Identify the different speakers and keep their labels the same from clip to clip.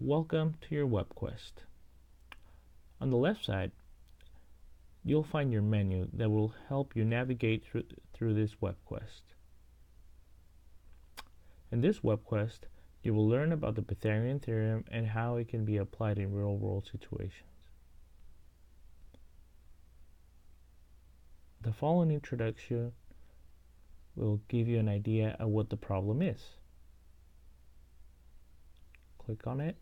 Speaker 1: Welcome to your WebQuest. On the left side, you'll find your menu that will help you navigate through this WebQuest. In this WebQuest, you will learn about the Pythagorean Theorem and how it can be applied in real-world situations. The following introduction will give you an idea of what the problem is. Click on it.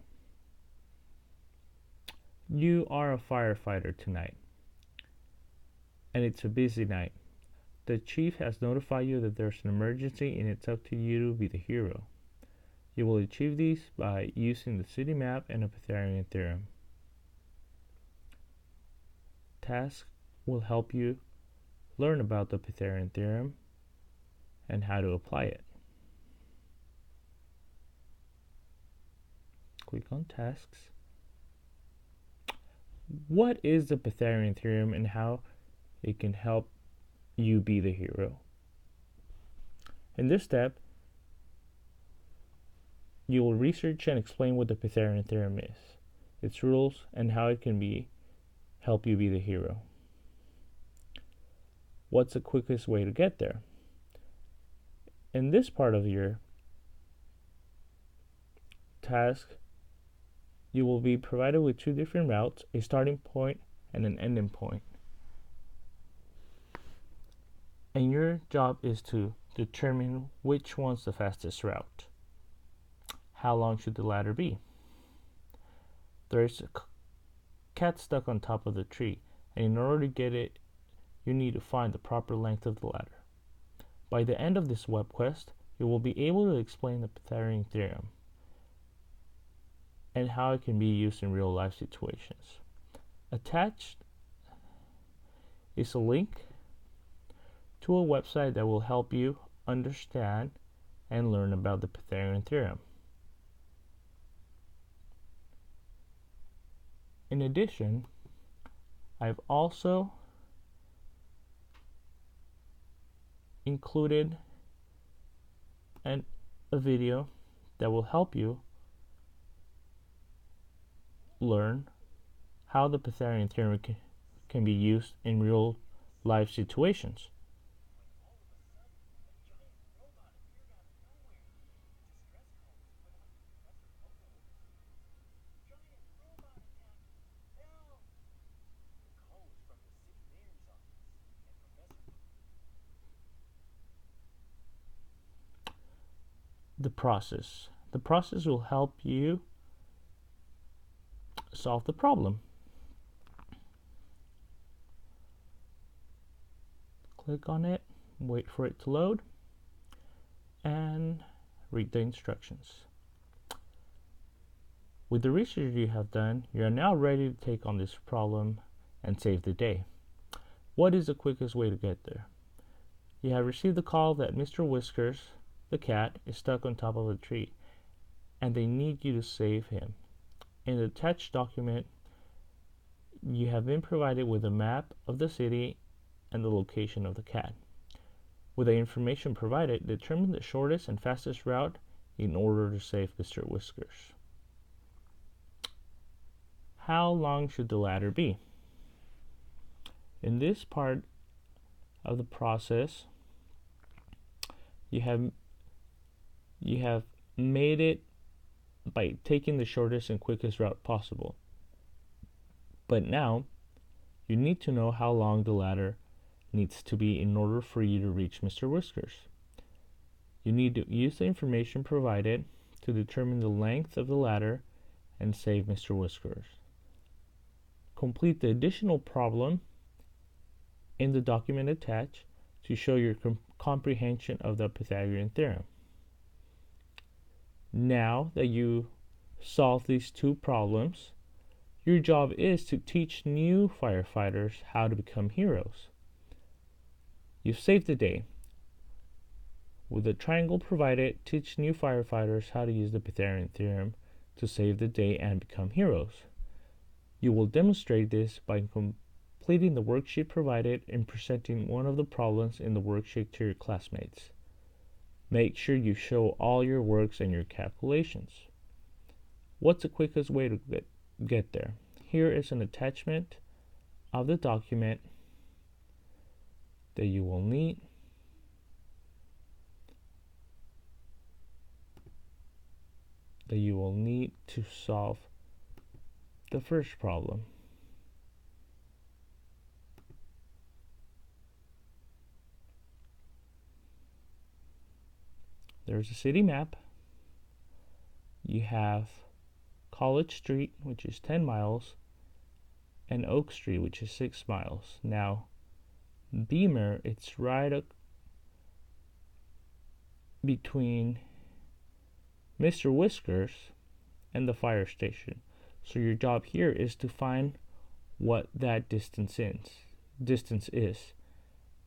Speaker 1: You are a firefighter tonight, and it's a busy night. The chief has notified you that there's an emergency and it's up to you to be the hero. You will achieve these by using the city map and a Pythagorean theorem. Tasks will help you learn about the Pythagorean theorem and how to apply it. Click on tasks. What is the Pythagorean theorem and how it can help you be the hero? In this step, you will research and explain what the Pythagorean theorem is, its rules, and how it can help you be the hero. What's the quickest way to get there? In this part of your task, you will be provided with two different routes, a starting point and an ending point. And your job is to determine which one's the fastest route. How long should the ladder be? There's a cat stuck on top of the tree, and in order to get it, you need to find the proper length of the ladder. By the end of this WebQuest, you will be able to explain the Pythagorean theorem and how it can be used in real-life situations. Attached is a link to a website that will help you understand and learn about the Pythagorean theorem. In addition, I've also included a video that will help you learn how the Pythagorean theorem can be used in real life situations. The process will help you solve the problem. Click on it, wait for it to load, and read the instructions. With the research you have done, you are now ready to take on this problem and save the day. What is the quickest way to get there? You have received the call that Mr. Whiskers, the cat, is stuck on top of a tree, and they need you to save him. In the attached document, you have been provided with a map of the city and the location of the cat. With the information provided, determine the shortest and fastest route in order to save Mr. Whiskers. How long should the ladder be? In this part of the process, you have made it by taking the shortest and quickest route possible. But now, you need to know how long the ladder needs to be in order for you to reach Mr. Whiskers. You need to use the information provided to determine the length of the ladder and save Mr. Whiskers. Complete the additional problem in the document attached to show your comprehension of the Pythagorean theorem. Now that you solve these two problems, your job is to teach new firefighters how to become heroes. You've saved the day. With the triangle provided, teach new firefighters how to use the Pythagorean theorem to save the day and become heroes. You will demonstrate this by completing the worksheet provided and presenting one of the problems in the worksheet to your classmates. Make sure you show all your works and your calculations. What's the quickest way to get there? Here is an attachment of the document that you will need. To solve the first problem. There's a city map. You have College Street, which is 10 miles, and Oak Street, which is 6 miles. Now, Beamer, it's right between Mr. Whiskers and the fire station. So your job here is to find what that distance is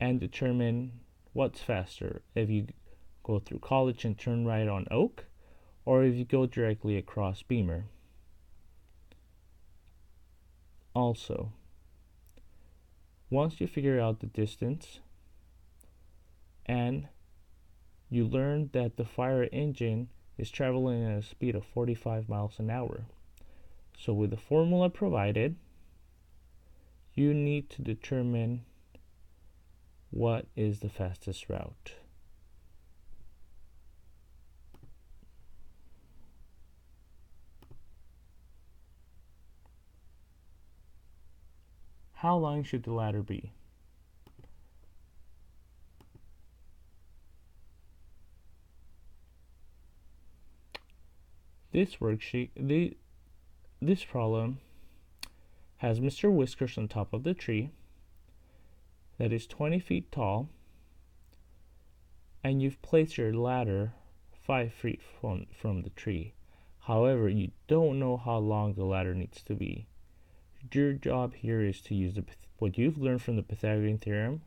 Speaker 1: and determine what's faster, if you go through College and turn right on Oak, or if you go directly across Beamer. Also, once you figure out the distance and you learn that the fire engine is traveling at a speed of 45 miles an hour. So with the formula provided, you need to determine what is the fastest route. How long should the ladder be? This worksheet, this problem has Mr. Whiskers on top of the tree that is 20 feet tall, and you've placed your ladder 5 feet from the tree. However, you don't know how long the ladder needs to be. Your job here is to use what you've learned from the Pythagorean Theorem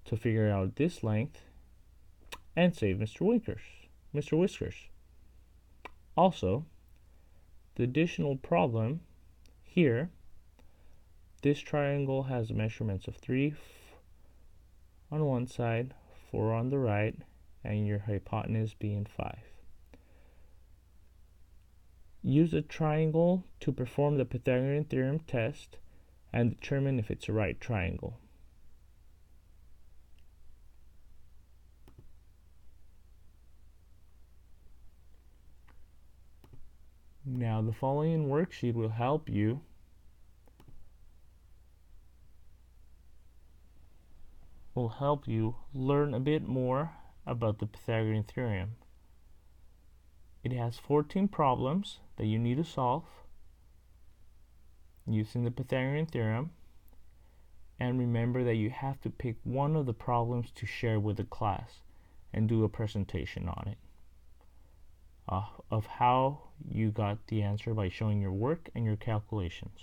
Speaker 1: to figure out this length and save Mr. Whiskers. Also, the additional problem here, this triangle has measurements of 3 on one side, 4 on the right, and your hypotenuse being 5. Use a triangle to perform the Pythagorean Theorem test and determine if it's a right triangle. Now, the following worksheet will help you learn a bit more about the Pythagorean Theorem. It has 14 problems that you need to solve using the Pythagorean Theorem. And remember that you have to pick one of the problems to share with the class and do a presentation on it. Of how you got the answer by showing your work and your calculations.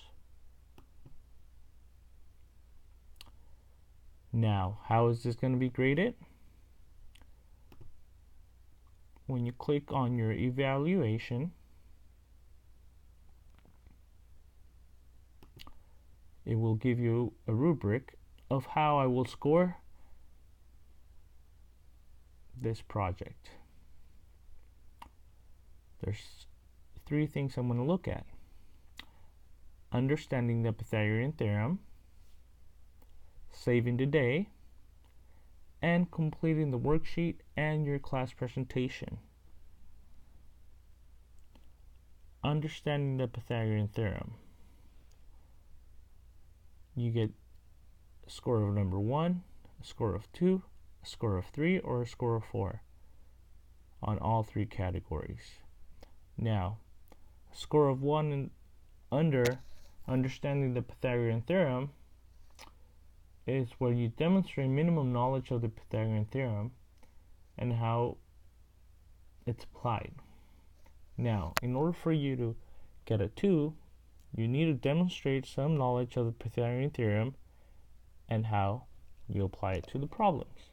Speaker 1: Now, how is this going to be graded? When you click on your evaluation, it will give you a rubric of how I will score this project. There's 3 things I'm going to look at. Understanding the Pythagorean Theorem, saving the day, and completing the worksheet and your class presentation. Understanding the Pythagorean Theorem. You get a score of number 1, a score of 2, a score of 3, or a score of 4 on all 3 categories. Now, a score of 1 and under understanding the Pythagorean Theorem is where you demonstrate minimum knowledge of the Pythagorean Theorem and how it's applied. Now, in order for you to get a 2, you need to demonstrate some knowledge of the Pythagorean Theorem and how you apply it to the problems.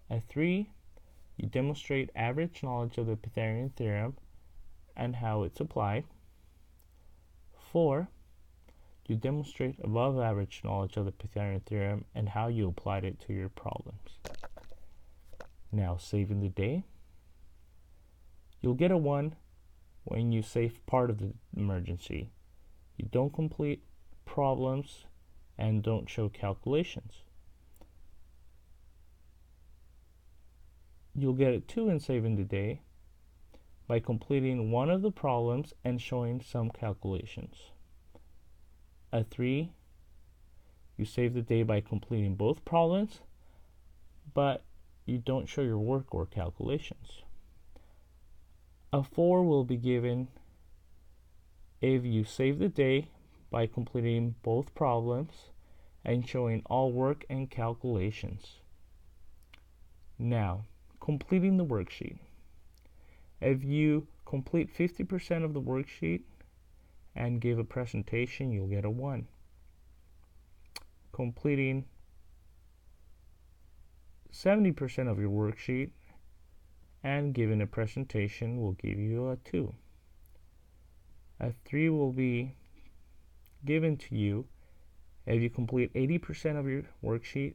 Speaker 1: At 3, you demonstrate average knowledge of the Pythagorean Theorem and how it's applied. 4, you demonstrate above average knowledge of the Pythagorean Theorem and how you applied it to your problems. Now, saving the day, you'll get a 1 when you save part of the emergency. You don't complete problems and don't show calculations. You'll get a 2 in saving the day by completing one of the problems and showing some calculations. A 3, you save the day by completing both problems, but you don't show your work or calculations. A 4 will be given if you save the day by completing both problems and showing all work and calculations. Now, completing the worksheet. If you complete 50% of the worksheet and give a presentation, you'll get a 1. Completing 70% of your worksheet and giving a presentation will give you a 2. A 3 will be given to you if you complete 80% of your worksheet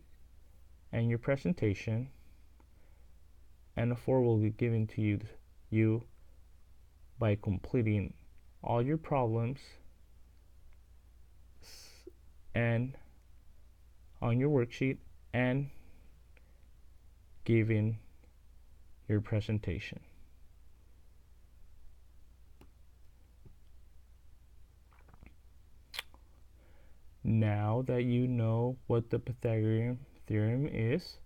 Speaker 1: and your presentation, and a 4 will be given to you by completing all your problems and on your worksheet and giving your presentation. Now that you know what the Pythagorean theorem is,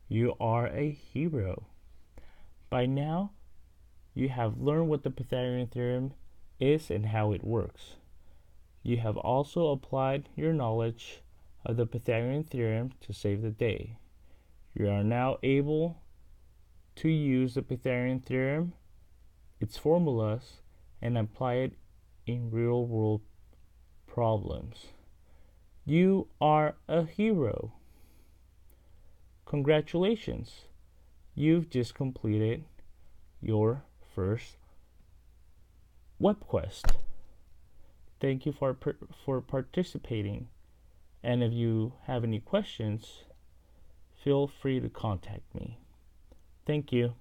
Speaker 1: you are a hero. By now, you have learned what the Pythagorean theorem is and how it works. You have also applied your knowledge of the Pythagorean theorem to save the day. You are now able to use the Pythagorean theorem, its formulas, and apply it in real-world problems. You are a hero. Congratulations. You've just completed your first WebQuest. Thank you for participating. And if you have any questions, feel free to contact me. Thank you.